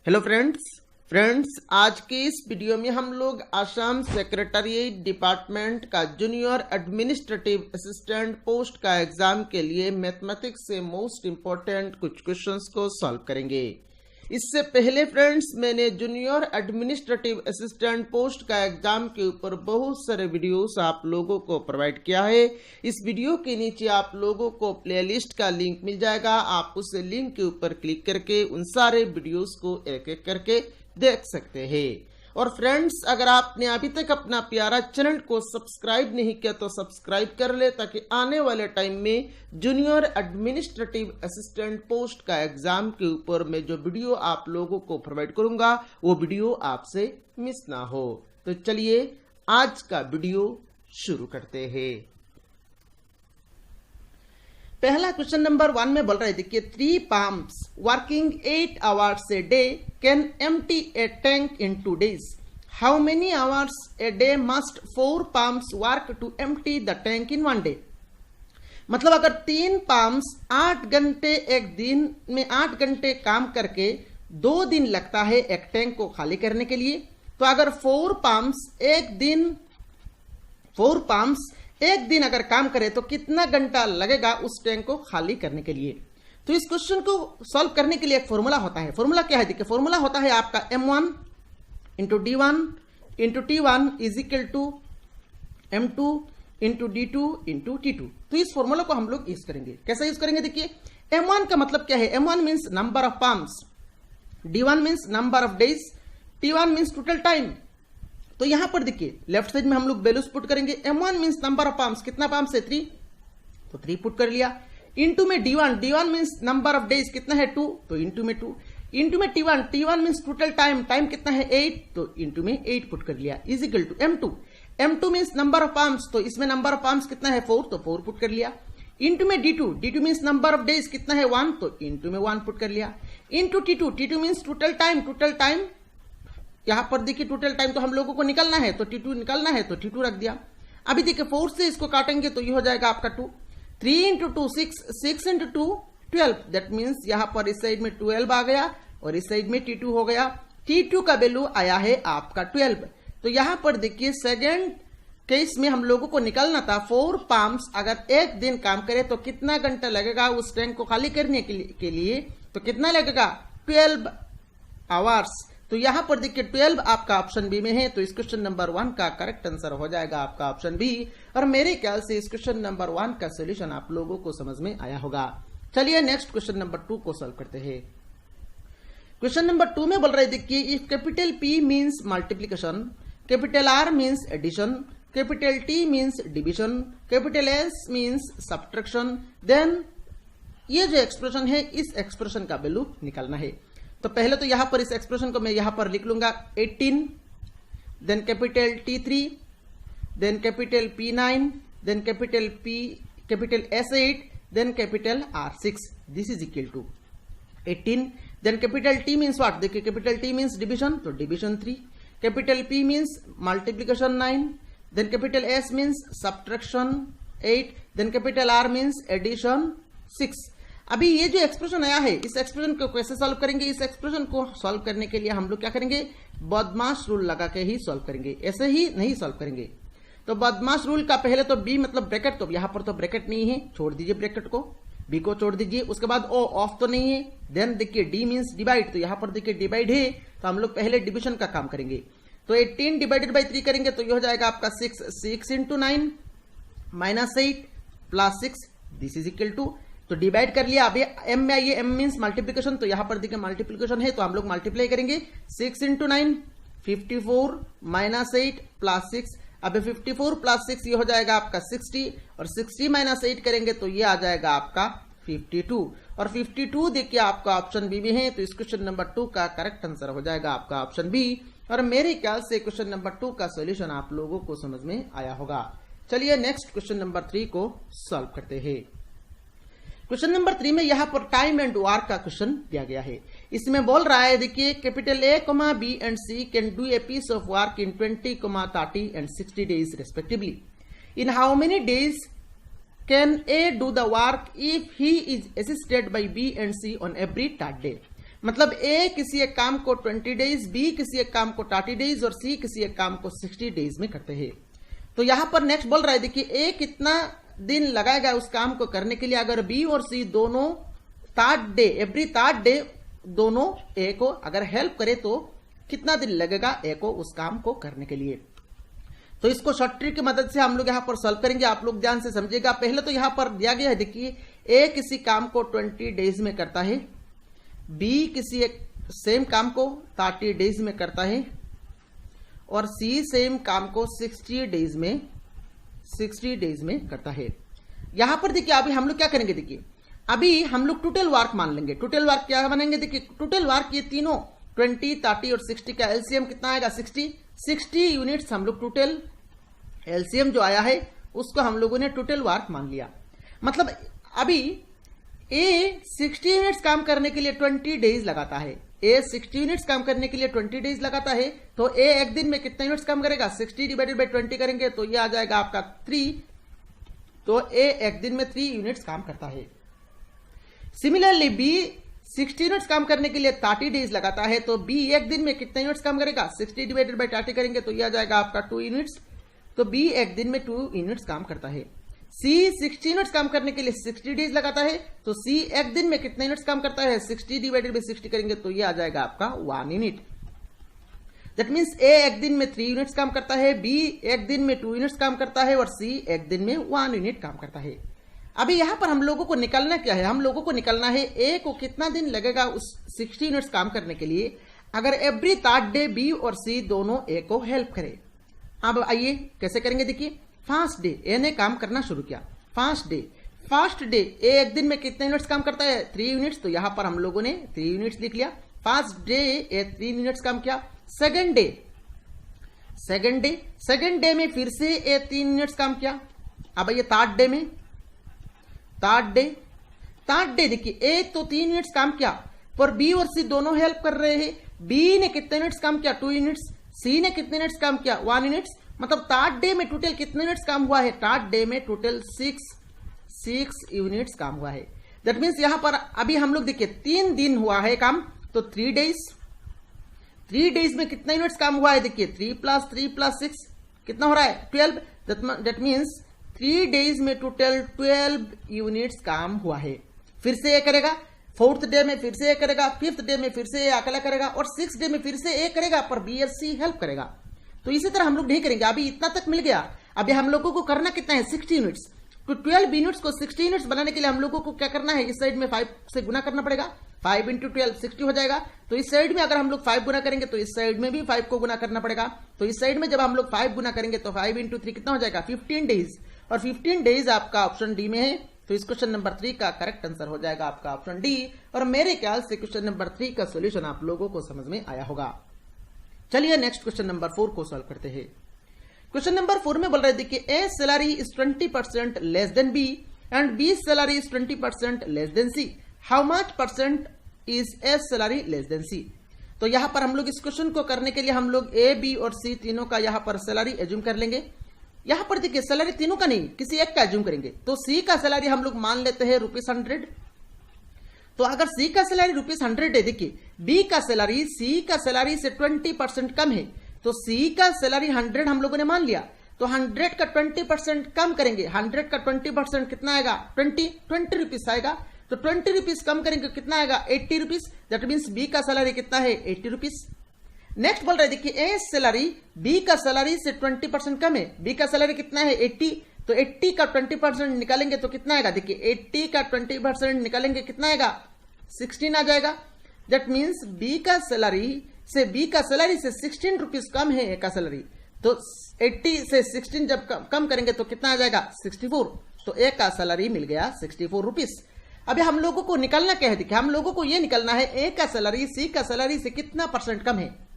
Hello friends आज के इस वीडियो में हम लोग आसाम सेक्रेटरीट डिपार्टमेंट का जूनियर एडमिनिस्ट्रेटिव असिस्टेंट पोस्ट का एग्जाम के लिए मैथमेटिक्स से मोस्ट इम्पोर्टेंट कुछ क्वेश्चंस को सॉल्व करेंगे। इससे पहले फ्रेंड्स मैंने जूनियर एडमिनिस्ट्रेटिव असिस्टेंट पोस्ट का एग्जाम के ऊपर बहुत सारे वीडियोस आप लोगों को प्रोवाइड किया है। इस वीडियो के नीचे आप लोगों को प्लेलिस्ट का लिंक मिल जाएगा। आप उस लिंक के ऊपर क्लिक करके उन सारे वीडियोस को एक एक करके देख सकते हैं। और फ्रेंड्स अगर आपने अभी तक अपना प्यारा चैनल को सब्सक्राइब नहीं किया तो सब्सक्राइब कर ले, ताकि आने वाले टाइम में जूनियर एडमिनिस्ट्रेटिव असिस्टेंट पोस्ट का एग्जाम के ऊपर मैं जो वीडियो आप लोगों को प्रोवाइड करूंगा वो वीडियो आपसे मिस ना हो। तो चलिए आज का वीडियो शुरू करते हैं। पहला क्वेश्चन नंबर 1 में बोल रहे थे कि 3 palms working 8 hours a day can empty a tank in 2 days. How many hours a day must 4 palms work to empty the tank in 1 day? मतलब अगर 3 palms 8 घंटे एक दिन में 8 घंटे काम करके 2 दिन लगता है एक टैंक को खाली करने के लिए, तो अगर 4 palms एक दिन अगर काम करे तो कितना घंटा लगेगा उस टैंक को खाली करने के लिए। तो इस क्वेश्चन को सॉल्व करने के लिए एक फॉर्मूला होता है। फॉर्मूला क्या है? देखिए फॉर्मूला होता है आपका m1 into d1 into t1 is equal to m2 into d2 into t2। तो इस फॉर्मूला को हम लोग यूज करेंगे। कैसे यूज करेंगे? देखिए m1 का मतलब क्या है? m1 means number of palms, d1 means number of days, t1 means total time. तो यहां पर देखिए लेफ्ट साइड में हम लोग वैल्यूज पुट करेंगे। m1 means number of palms, कितना palms है? 3, तो 3 पुट कर लिया। इनटू में d1 means number of days, कितना है? 2, तो इनटू में 2। इनटू में t1 मींस टोटल टाइम, कितना है? 8, तो इनटू में 8 पुट कर लिया। Is equal to m2 means number of palms, तो इसमें नंबर ऑफ palms कितना है? 4, तो 4 पुट कर लिया। इनटू में d2 means number of days, कितना है? 1, तो इनटू में 1 पुट कर लिया। Into t2 means total time, यहां पर देखिए टोटल टाइम तो हम लोगों को निकलना है, तो t2 निकलना है, तो t2 रख दिया। अभी देखिए 4 से इसको काटेंगे तो ये हो जाएगा आपका 2। 3 इंटू 2 6 इंटू 2 12। दैट मीन्स यहां पर इस साइड में 12 आ गया और इस साइड में t2 हो गया। t2 का वैल्यू आया है आपका 12। तो यहां पर देखिए सेकेंड केस में हम लोगों को निकलना था 4 palms अगर एक दिन काम करे तो कितना घंटा लगेगा उस टैंक को खाली करने के लिए, तो कितना लगेगा? 12 आवर्स। तो यहां पर देखिए 12 आपका ऑप्शन बी में है, तो इस क्वेश्चन नंबर 1 का करेक्ट आंसर हो जाएगा आपका ऑप्शन बी। और मेरे ख्याल से इस क्वेश्चन नंबर 1 का सॉल्यूशन आप लोगों को समझ में आया होगा। चलिए नेक्स्ट क्वेश्चन नंबर 2 को सॉल्व करते हैं। क्वेश्चन नंबर 2 में बोल रहे देखिए if capital P means multiplication, capital R means addition, capital T means division, capital S means subtraction, then ये जो एक्सप्रेशन है इस एक्सप्रेशन का वैल्यू निकालना है। तो पहले तो यहां पर इस एक्सप्रेशन को मैं यहां पर लिख लूंगा 18, then capital T3, then capital P9, then capital S8, then capital R6। This is equal to 18। Then capital T means what? देखिए कैपिटल T मींस डिवीजन, तो division 3। Capital P means multiplication 9, then capital S means subtraction 8, then capital R means addition 6। अभी ये जो expression आया है इस expression को कैसे सॉल्व करेंगे? इस एक्सप्रेशन को सॉल्व करने के लिए हम लोग क्या करेंगे? बदमाश रूल लगा के ही सॉल्व करेंगे, ऐसे ही नहीं सॉल्व करेंगे। तो बदमाश रूल का पहले तो बी मतलब ब्रैकेट, तो यहां पर तो ब्रैकेट नहीं है, छोड़ दीजिए ब्रैकेट को, बी को छोड़ दीजिए। उसके बाद ओ ऑफ तो नहीं है। देन देखिए डी मींस डिवाइड, तो यहां पर देखिए डिवाइड है, तो हम लोग पहले डिविजन का काम करेंगे। तो 18 डिवाइडेड बाई 3 करेंगे तो ये हो जाएगा आपका 6 into 9 minus 8 plus 6। This is equal to, तो डिवाइड कर लिया। अभी m में आइए, m मींस मल्टीप्लिकेशन, तो यहां पर देखिए मल्टीप्लिकेशन है तो हम लोग मल्टीप्लाई करेंगे। 6 इंटू 9 54 माइनस 8 प्लस 6। अब 54 प्लस 6 ये हो जाएगा आपका 60, और 60 माइनस 8 करेंगे तो ये आ जाएगा आपका 52। और 52 देखिए आपका ऑप्शन बी में है, तो इस क्वेश्चन नंबर 2 का करेक्ट आंसर हो जाएगा आपका ऑप्शन बी। और मेरे ख्याल से क्वेश्चन नंबर 2 का सोल्यूशन आप लोगों को समझ में आया होगा। चलिए नेक्स्ट क्वेश्चन नंबर 3 को सॉल्व करते हैं। क्वेश्चन नंबर 3 में यहां पर टाइम एंड वर्क का क्वेश्चन दिया गया है। इसमें बोल रहा है देखिए capital A, B and C can do a piece of work in 20, 30 and 60 days respectively. In how many days can A do the work if he is assisted by B and C on every third day? मतलब ए किसी एक काम को 20 days, B किसी एक काम को 30 days और सी किसी एक काम को 60 डेज में करते हैं। तो यहां पर नेक्स्ट बोल रहा है देखिए ए कितना दिन लगाएगा उस काम को करने के लिए। अगर बी और सी दोनों third day, every third day दोनों ए को अगर हेल्प करे तो कितना दिन लगेगा ए को उस काम को करने के लिए। तो इसको शॉर्ट ट्रिक की मदद से हम लोग यहां पर सॉल्व करेंगे। आप लोग ध्यान से समझिएगा। पहले तो यहां पर दिया गया है देखिए ए किसी काम को 20 डेज में करता है, बी किसी एक सेम काम को 30 डेज में करता है और सी सेम काम को 60 डेज में करता है। यहां पर देखिए अभी हम लोग क्या करेंगे, देखिए अभी हम लोग टोटल वर्क मान लेंगे। टोटल वर्क क्या बनेंगे, देखिए टोटल वर्क ये तीनों 20, 30 और 60 का एलसीएम कितना आएगा 60 यूनिट्स। हम लोग टोटल एलसीएम जो आया है उसको हम लोगों ने टोटल वर्क मान लिया। मतलब अभी ए 60 यूनिट्स काम करने के लिए 20 डेज लगाता है। ए 60 यूनिट्स काम करने के लिए 20 डेज लगाता है। तो ए एक दिन में कितने यूनिट्स काम करेगा, 60 डिवाइडेड बाई 20 करेंगे तो ये आ जाएगा आपका 3। तो ए एक दिन में 3 यूनिट्स काम करता है। सिमिलरली बी 60 यूनिट्स काम करने के लिए 30 डेज लगाता है। तो बी एक दिन में कितने यूनिट्स काम करेगा, 60 डिवाइडेड बाई 30 करेंगे तो ये आ जाएगा आपका 2 यूनिट्स। तो बी एक दिन में 2 यूनिट्स काम करता है। सी 60 यूनिट्स काम करने के लिए 60 डेज लगाता है। तो सी एक दिन में कितने यूनिट्स काम करता है, 60 डिवाइडेड बाई 60 करेंगे तो ये आ जाएगा आपका 1 यूनिट। दैट मीन्स ए एक दिन में 3 यूनिट्स काम करता है, बी एक दिन में 2 यूनिट्स काम करता है और सी एक दिन में 1 यूनिट काम करता है। अभी यहां पर हम लोगों को निकालना क्या है, हम लोगों को निकालना है ए को कितना दिन लगेगा उस 60 यूनिट्स काम करने के लिए अगर एवरी थर्ड डे बी और सी दोनों ए को हेल्प करे। अब आइए कैसे करेंगे, देखिए फर्स्ट डे ए ने काम करना शुरू किया। फर्स्ट डे ए एक दिन में कितने यूनिट्स काम करता है, 3 यूनिट्स। तो यहां पर हम लोगों ने 3 यूनिट्स लिख लिया। फर्स्ट डे ए 3 यूनिट्स काम किया। सेकेंड डे में फिर से ए 3 यूनिट्स काम किया। अब ये थर्ड डे देखिए ए तो 3 यूनिट्स काम किया पर बी और सी दोनों हेल्प कर रहे हैं। बी ने कितने यूनिट्स काम किया, 2 यूनिट्स। सी ने कितने यूनिट्स काम किया, 1 यूनिट्स। मतलब थर्ड डे में टोटल कितने यूनिट्स काम हुआ है, थर्ड डे में टोटल 6 यूनिट्स काम हुआ है। दैट मीन्स यहां पर अभी हम लोग देखिए 3 दिन हुआ है काम। तो 3 डेज में कितना यूनिट्स काम हुआ है, देखिए 3 + 6 कितना हो रहा है, 12। दैट मीन्स 3 डेज में टोटल 12 यूनिट्स काम हुआ है। फिर से ये करेगा, 4th डे में फिर से ये करेगा, 5th डे में फिर से ये अकेला करेगा और 6th डे में फिर से ये करेगा पर बी और सी हेल्प करेगा। तो इसी तरह हम लोग नहीं करेंगे। अभी इतना तक मिल गया। अभी हम लोगों को करना कितना है, 60 यूनिट्स। तो 12 यूनिट्स को 60 यूनिट्स बनाने के लिए हम लोगों को क्या करना है, इस साइड में 5 से गुना करना पड़ेगा। 5 × 12 60 हो जाएगा। तो इस साइड में अगर हम लोग 5 गुना करेंगे तो इस साइड में भी 5 को गुना करना पड़ेगा। तो इस साइड में जब हम लोग 5 गुना करेंगे तो 5 × 3 कितना हो जाएगा, 15 डेज। और 15 डेज आपका ऑप्शन डी में है। तो इस क्वेश्चन नंबर 3 का करेक्ट आंसर हो जाएगा आपका ऑप्शन डी। और मेरे ख्याल से क्वेश्चन नंबर 3 का सोल्यूशन आप लोगों को समझ में आया होगा। चलिए नेक्स्ट क्वेश्चन नंबर 4 को सॉल्व करते हैं। क्वेश्चन नंबर 4 में बोल रहे देखिए A salary is 20% less than B and B salary is 20% less than C. How much % is A salary less than C. तो यहां पर हम लोग इस क्वेश्चन को करने के लिए हम लोग ए, बी और सी तीनों का यहां पर सैलरी एज्यूम कर लेंगे। यहां पर देखिए सैलरी तीनों का नहीं, किसी एक का एज्यूम करेंगे। तो सी का सैलरी हम लोग मान लेते हैं ₹100। तो अगर सी का सैलरी ₹100 है, देखिए बी का सैलरी सी का सैलरी से 20% कम है। तो सी का सैलरी 100 हम लोगों ने मान लिया। तो 100 का 20% कम करेंगे। 100 का 20% कितना आएगा, 20 रुपीज आएगा। तो 20 रुपीज कम करेंगे कितना आएगा, 80 रुपीज। दैट मीन्स बी का सैलरी कितना है, 80 रुपीज। नेक्स्ट बोल रहे देखिए ए सैलरी बी का सैलरी से 20% कम है। बी का सैलरी कितना है, 80। तो 80 का 20% निकालेंगे तो कितना आएगा, देखिए 80 का 20% निकालेंगे कितना आएगा, 16 आ जाएगा। दैट मीन्स बी का सैलरी से 16 रुपीज कम है ए का सैलरी। तो 80 से 16 जब कम करेंगे तो कितना आ जाएगा, 64। तो ए का सैलरी मिल गया 64 रुपीज। अभी हम लोगों को निकालना क्या है, देखिए हम लोगों को यह निकालना है ए का सैलरी सी का सैलरी से कितना % कम है।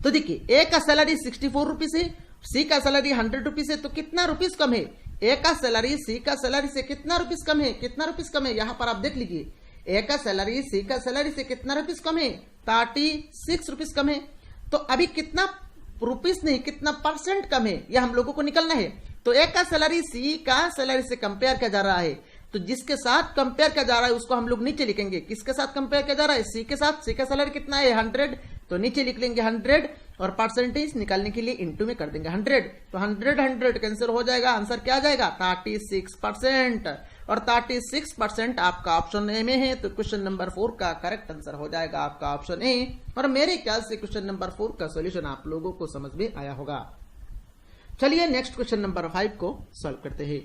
तो देखिए ए का सैलरी 64 रुपीज है, सी का सैलरी 100 रुपीज है। तो कितना रुपीज कम है, ए का सैलरी सी का सैलरी से कितना रुपीज कम है, कितना रुपीज कम है। यहां पर आप देख लीजिए ए का सैलरी सी का सैलरी से कितना रुपीज कम है, 36 रुपीज कम है। तो अभी कितना रुपीज नहीं, कितना % कम है, यह हम लोगों को निकलना है। तो ए का सैलरी सी का सैलरी से कंपेयर किया जा रहा है। तो जिसके साथ कंपेयर किया जा रहा है उसको हम लोग नीचे लिखेंगे। किसके साथ कंपेयर किया जा रहा है? सी के साथ। सी का सैलरी कितना है? 100, तो नीचे लिख लेंगे 100 और परसेंटेज निकालने के लिए इनटू में कर देंगे 100, तो 100 कैंसिल हो जाएगा। आंसर क्या आ जाएगा? 36%। और 36% आपका ऑप्शन ए में है, तो क्वेश्चन नंबर 4 का करेक्ट आंसर हो जाएगा आपका ऑप्शन ए। और मेरे ख्याल से क्वेश्चन नंबर 4 का सॉल्यूशन आप लोगों को समझ में आया होगा। चलिए नेक्स्ट क्वेश्चन नंबर 5 को सॉल्व करते हैं।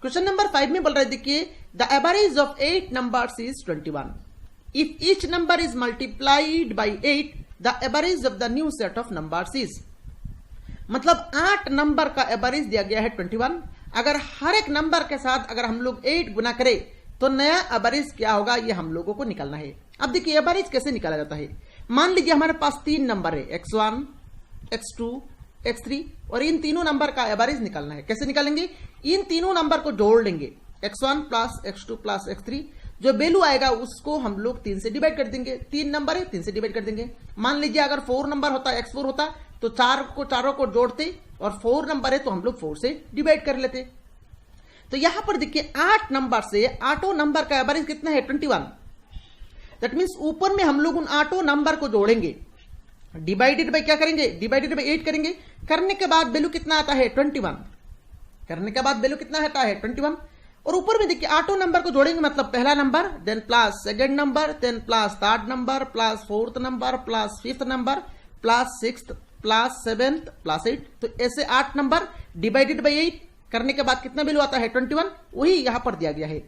क्वेश्चन नंबर 5 में बोल रहे देखिए, the average of 8 numbers is 21। If each number is multiplied by 8, the average of the new set of numbers is. मतलब 8 नंबर का एवरेज दिया गया है 21। अगर हर एक नंबर के साथ अगर हम लोग 8 गुना करें तो नया एवरेज क्या होगा, ये हम लोगों को निकालना है। अब देखिए एवरेज कैसे निकाला जाता है। मान लीजिए हमारे पास 3 नंबर है, x1, x2, x3, और इन तीनों नंबर का एवरेज निकालना है। कैसे निकालेंगे? इन तीनों नंबर को जोड़ लेंगे, x1 plus x2 plus x3। जो वैल्यू आएगा उसको हम लोग 3 से डिवाइड कर देंगे। 3 नंबर है, 3 से डिवाइड कर देंगे। मान लीजिए अगर 4 नंबर होता, x4 होता, तो चारों को जोड़ते, और 4 नंबर है तो हम लोग 4 से डिवाइड कर लेते। तो यहां पर देखिए 8 नंबर से 8 नंबर का एवरेज कितना है? 21। दैट मीन्स ऊपर में हम लोग उन 8 नंबर को जोड़ेंगे, डिवाइडेड बाय क्या करेंगे? डिवाइडेड बाय 8 करेंगे। करने के बाद वैल्यू कितना आता है? 21। करने के बाद वैल्यू कितना आता है? 21। और ऊपर में देखिए 8 नंबर को जोड़ेंगे, मतलब पहला number, then plus second number, then plus third number, plus fourth number, plus fifth number, plus sixth, plus seventh, plus 8। तो ऐसे 8 नंबर डिवाइडेड बाई 8 करने के बाद कितना वैल्यू आता है? 21। वही यहां पर दिया गया है।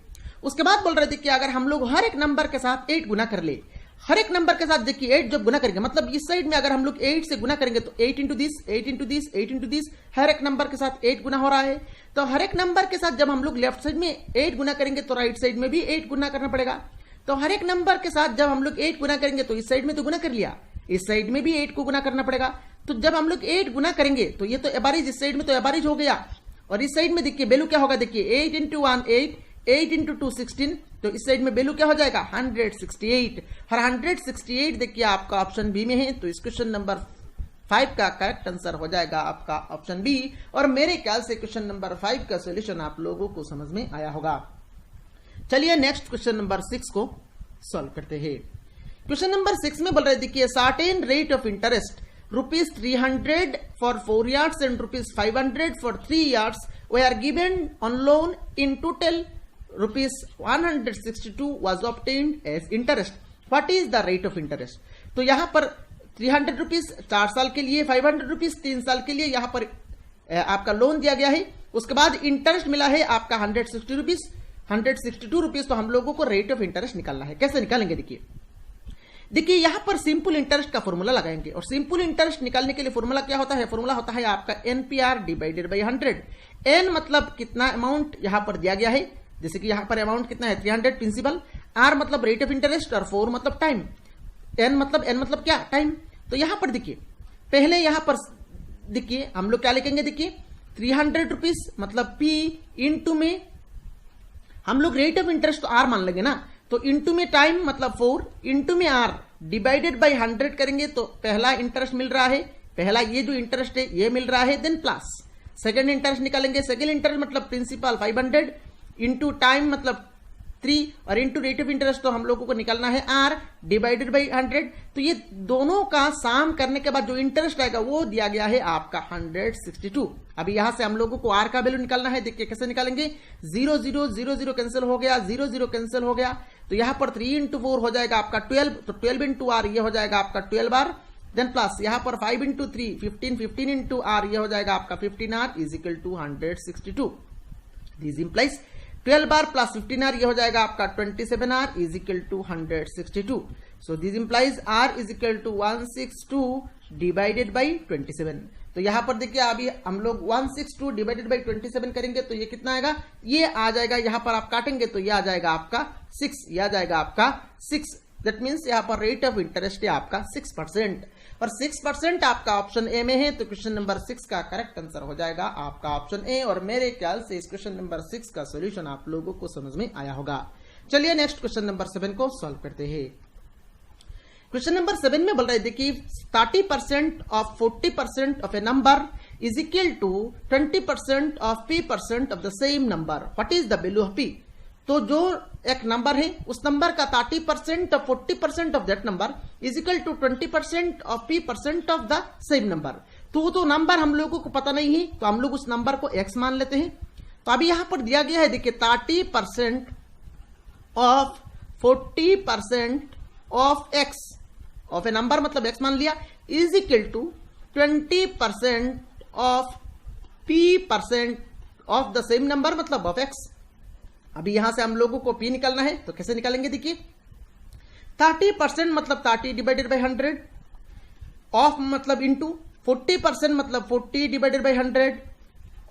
उसके बाद बोल रहे थे कि अगर हम लोग हर एक नंबर के साथ 8 गुना कर ले, हर एक नंबर के साथ देखिए 8 जब गुना करेंगे, मतलब इस साइड में अगर हम लोग 8 से गुना करेंगे तो 8 into this, 8 into this, 8 into this, हर एक नंबर के साथ 8 गुना हो रहा है। तो हर एक नंबर के साथ जब हम लोग लेफ्ट साइड में 8 गुना करेंगे तो राइट साइड में भी 8 गुना करना पड़ेगा। तो हर एक नंबर के साथ जब हम लोग 8 गुना करेंगे तो इस साइड में तो गुना कर लिया, इस साइड में भी 8 को गुना करना पड़ेगा। तो जब हम लोग 8 गुना करेंगे तो ये तो एवरेज, इस साइड में तो एवरेज हो गया, और इस साइड में देखिए वैल्यू क्या होगा? देखिए 8 इंटू 1 8, 8 इंटू 2 16, तो इस साइड में वैल्यू क्या हो जाएगा? 168। और 168 देखिए आपका ऑप्शन बी में है, तो इस क्वेश्चन नंबर 5 का करेक्ट आंसर हो जाएगा आपका ऑप्शन बी। और मेरे ख्याल से क्वेश्चन नंबर 5 का सॉल्यूशन आप लोगों को समझ में आया होगा। चलिए नेक्स्ट क्वेश्चन नंबर 6 को सॉल्व करते हैं। क्वेश्चन नंबर 6 में बोल रहे देखिए, certain rate of interest ₹300 for 4 yards and ₹500 for 3 yards were given on loan. In total ₹162 was obtained as interest. What is the rate of interest? तो यहां पर ₹300 4 साल के लिए, ₹500 3 साल के लिए यहां पर आपका लोन दिया गया है। उसके बाद इंटरेस्ट मिला है आपका ₹162। तो हम लोगों को रेट ऑफ इंटरेस्ट निकालना है। कैसे निकालेंगे? देखिए यहां पर सिंपल इंटरेस्ट का फॉर्मूला लगाएंगे, और सिंपल इंटरेस्ट निकालने के लिए फॉर्मूला क्या होता है? फॉर्मूला होता है आपका NPR डिवाइडेड बाई 100। N मतलब कितना अमाउंट यहां पर दिया गया है, जैसे कि यहां पर अमाउंट कितना है? 300 प्रिंसिपल, R मतलब रेट ऑफ इंटरेस्ट, और 4 मतलब टाइम, N मतलब क्या? टाइम। तो यहां पर देखिए पहले यहां पर देखिए हम लोग क्या लिखेंगे? देखिए ₹300 मतलब P, इंटू में हम लोग रेट ऑफ इंटरेस्ट तो R मान लेंगे ना, तो इंटू में टाइम मतलब 4, इंटू में R, डिवाइडेड बाई 100 करेंगे तो पहला इंटरेस्ट मिल रहा है, पहला ये जो इंटरेस्ट है ये मिल रहा है, देन प्लस सेकंड इंटरेस्ट निकालेंगे। सेकंड इंटरेस्ट मतलब प्रिंसिपल 500, इंटू टाइम मतलब 3, और इंटू रेट ऑफ इंटरेस्ट तो हम लोगों को निकालना है R डिवाइडेड बाई 100। तो ये दोनों का साम करने के बाद जो इंटरेस्ट आएगा वो दिया गया है आपका 162। अभी यहां से हम लोगों को R का वैल्यू निकालना है। देखिए कैसे निकालेंगे? 0 0 0 0 कैंसिल हो गया, 0 0 कैंसिल हो गया, तो यहां पर 3 इंटू 4 हो जाएगा आपका 12, तो 12 इंटू R ये हो जाएगा आपका 12R, देन प्लस यहां पर 5 इंटू 3 15, 15 इंटू R ये हो जाएगा आपका 15R is equal to 162। This implies 12R plus 15R ये हो जाएगा आपका 27R is equal to 162। So this implies R is equal to 162 divided by 27। तो यहां पर देखिए अभी हम लोग 162 डिवाइडेड बाई 27 करेंगे तो ये कितना आएगा? ये आ जाएगा, यहां पर आप काटेंगे तो ये आ जाएगा आपका 6, ये आ जाएगा आपका 6। दैट मीन्स यहां पर रेट ऑफ इंटरेस्ट है आपका 6%, और 6% आपका ऑप्शन ए में है, तो क्वेश्चन नंबर 6 का करेक्ट आंसर हो जाएगा आपका ऑप्शन ए। और मेरे ख्याल से इस क्वेश्चन नंबर 6 का सोल्यूशन आप लोगों को समझ में आया होगा। चलिए नेक्स्ट क्वेश्चन नंबर 7 को सॉल्व करते हैं। क्वेश्चन नंबर 7 में बोल रहे थे कि 30% of 40% of a number is equal to 20% of P% of the same number, what is the value of P? तो जो एक नंबर है उस नंबर का 30% of 40% of that number is equal to 20% of p% of the same number. तो number हम लोगों को पता नहीं है, तो हम लोग उस नंबर को x मान लेते हैं। तो अभी यहां पर दिया गया है, देखिए 30% of 40% of x of a number, मतलब x मान लिया, is equal to 20% of p% of the same number, मतलब ऑफ x। अभी यहां से हम लोगों को p निकालना है, तो कैसे निकालेंगे, देखिए 30% मतलब 30 डिवाइडेड बाई 100 ऑफ मतलब इंटू 40% मतलब 40 डिवाइडेड बाई 100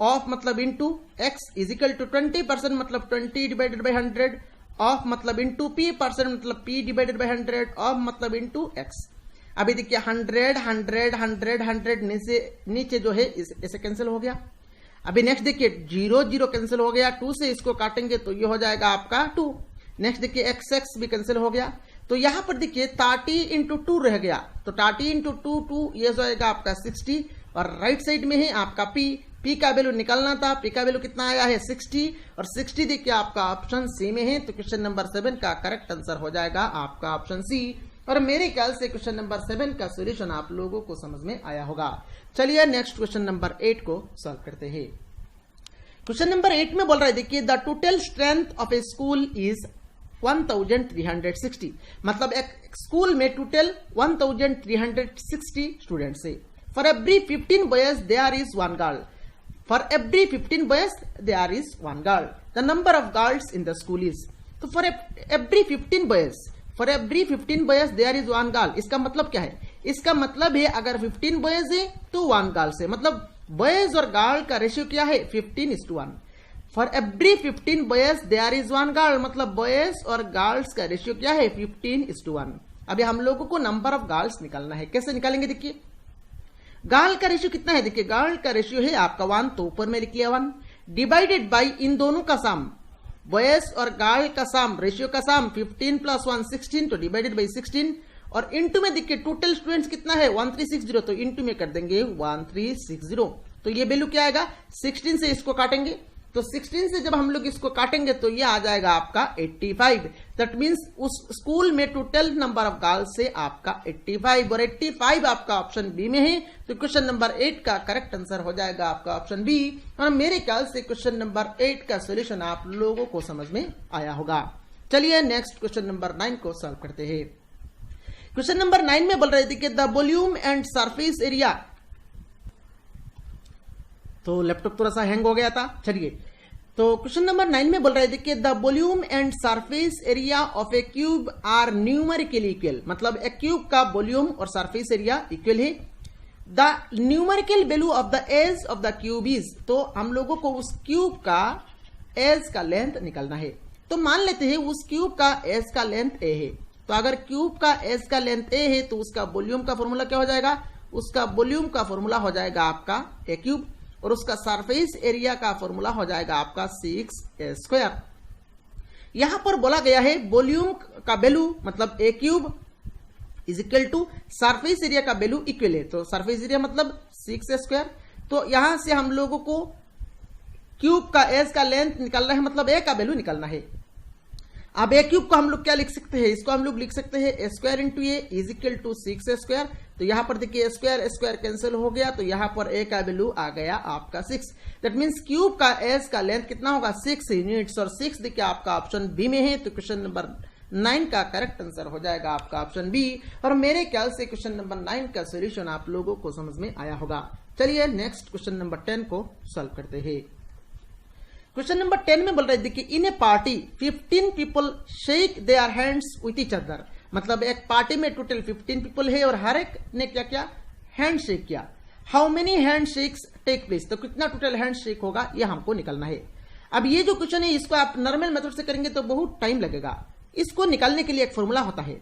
ऑफ मतलब into x is equal to 20% मतलब 20 डिवाइडेड बाई 100 ऑफ मतलब इंटू p% मतलब p डिवाइडेड बाई 100 ऑफ मतलब इंटू x। अभी देखिए 100 100 100 100 नीचे जो है इसे कैंसिल हो गया। अभी नेक्स्ट देखिए 0 0 कैंसिल हो गया, 2 से इसको काटेंगे तो ये हो जाएगा आपका 2। नेक्स्ट देखिए x भी कैंसिल हो गया, तो यहां पर देखिए 30 इंटू 2 रह गया, तो 30 इंटू 2 ये हो जाएगा आपका 60, और राइट साइड में है आपका p का वैल्यू निकालना था, p का वैल्यू कितना आया है 60, और 60 देखिए आपका ऑप्शन सी में है। तो क्वेश्चन नंबर 7 का करेक्ट आंसर हो जाएगा आपका ऑप्शन सी। और मेरे ख्याल से क्वेश्चन नंबर 7 का सोल्यूशन आप लोगों को समझ में आया होगा। चलिए नेक्स्ट क्वेश्चन नंबर 8 को सॉल्व करते हैं। क्वेश्चन नंबर 8 में बोल रहा है, देखिए the total strength of a school is 1360, मतलब एक स्कूल में टोटल 1360 स्टूडेंट्स है। For every 15 boys there is 1 girl, for every 15 boys there is 1 girl, the number of girls in the school is. तो for every 15 boys, for every 15 boys there is 1 girl, इसका मतलब क्या है, इसका मतलब है अगर 15 बॉयज है तो 1 गर्ल्स है, मतलब बॉयज और गर्ल का रेशियो क्या है 15:1। For every 15 boys there is 1 girl, मतलब बॉयज और गर्ल्स का रेशियो क्या है 15:1। अभी हम लोगों को नंबर ऑफ गर्ल्स निकालना है, कैसे निकालेंगे, देखिए गर्ल का रेशियो कितना है, देखिए गर्ल का रेशियो है आपका 1, तो ऊपर में लिख लिया 1, डिवाइडेड बाई इन दोनों का सम, बॉयज और गर्ल का सम, रेशियो का सम 15 + 1 16, तो डिवाइडेड बाई 16, और इंटू में देखिए टोटल स्टूडेंट्स कितना है 1360, तो इंटू में कर देंगे 1360, तो ये वैल्यू क्या आएगा 16 से इसको काटेंगे, तो 16 से जब हम लोग इसको काटेंगे तो ये आ जाएगा आपका 85। दैट मींस उस स्कूल में टोटल नंबर ऑफ गर्ल्स से आपका 85, और 85 आपका ऑप्शन बी में है। तो क्वेश्चन नंबर 8 का करेक्ट आंसर हो जाएगा आपका ऑप्शन बी। और मेरे ख्याल से क्वेश्चन नंबर 8 का सोल्यूशन आप लोगों को समझ में आया होगा। चलिए नेक्स्ट क्वेश्चन नंबर 9 को सॉल्व करते हैं। क्वेश्चन नंबर 9 में बोल रहे थे कि the volume and surface area, तो लैपटॉप थोड़ा सा हैंग हो गया था। चलिए, तो क्वेश्चन नंबर 9 में बोल रहे थे कि the volume and surface area of a cube are numerically equal, मतलब एक क्यूब का वॉल्यूम और सरफेस एरिया इक्वल है। The numerical value of the edge of the cube is, तो हम लोगों को उस क्यूब का एज का लेंथ निकालना है। तो मान लेते हैं उस क्यूब का एज का लेंथ ए है, तो अगर क्यूब का एज का लेंथ ए है तो उसका वॉल्यूम का फॉर्मूला क्या हो जाएगा, उसका वॉल्यूम का फॉर्मूला हो जाएगा आपका ए क्यूब, और उसका सरफेस एरिया का फॉर्मूला हो जाएगा आपका 6a²। यहां पर बोला गया है वॉल्यूम का वैल्यू मतलब a cube is equal to surface area का वैल्यू इक्वल है, तो सरफेस एरिया मतलब 6a²। तो यहां से हम लोगों को क्यूब का एज का लेंथ निकालना है, मतलब ए का वैल्यू निकालना है। अब ए क्यूब को हम लोग क्या लिख सकते हैं, इसको हम लोग लिख सकते हैं a² into a is equal to 6a²। तो यहां पर देखिए स्क्वायर कैंसिल हो गया, तो यहां पर ए का वैल्यू आ गया आपका 6। दैट मींस क्यूब का एज का लेंथ कितना होगा 6 यूनिट्स, और 6 देखिए आपका ऑप्शन बी में है। तो क्वेश्चन नंबर 9 का करेक्ट आंसर हो जाएगा आपका ऑप्शन बी। और मेरे ख्याल से क्वेश्चन नंबर 9 का सोल्यूशन आप लोगों को समझ में आया होगा। चलिए नेक्स्ट क्वेश्चन नंबर 10 को सॉल्व करते हैं। क्वेश्चन नंबर 10 में बोल रहे थे कि in a party 15 people shake their hands with each other, मतलब एक पार्टी में टोटल 15 पीपल है और हर एक ने क्या किया हैंड शेक किया। How many handshakes take place, तो कितना टोटल हैंड शेक होगा यह हमको निकालना है। अब ये जो क्वेश्चन है इसको आप नॉर्मल मेथड से करेंगे तो बहुत टाइम लगेगा। इसको निकालने के लिए एक फॉर्मूला होता है,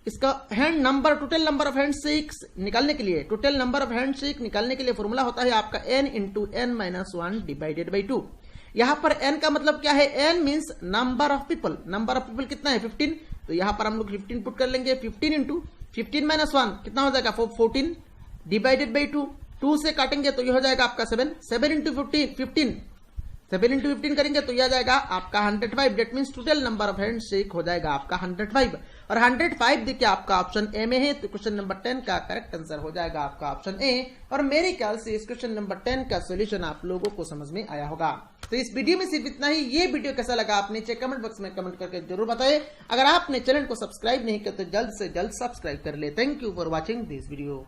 इसका hand number total number of hand shakes निकालने के लिए, total number of hand shake निकालने के लिए फॉर्मूला होता है आपका n into n-1 divided by 2। यहां पर n का मतलब क्या है, n means number of people, number of people कितना है 15, तो यहां पर हम लोग 15 पुट कर लेंगे। 15 इंटू 15-1 कितना हो जाएगा 14 डिवाइडेड बाई 2, 2 से काटेंगे तो ये हो जाएगा आपका 7 इंटू 15 7 इंटू 15 करेंगे तो यह आ जाएगा आपका 105। That means total number of handshake हो जाएगा आपका 105 और 105 देखिए आपका ऑप्शन ए में है। तो क्वेश्चन नंबर 10 का करेक्ट आंसर हो जाएगा आपका ऑप्शन ए। और मेरे ख्याल से इस क्वेश्चन नंबर 10 का सोल्यूशन आप लोगों को समझ में आया होगा। तो इस वीडियो में सिर्फ इतना ही। ये वीडियो कैसा लगा आप नीचे कमेंट बॉक्स में कमेंट करके जरूर बताएं। अगर आपने चैनल को सब्सक्राइब नहीं किया तो जल्द से जल्द सब्सक्राइब कर ले। Thank you for watching this video.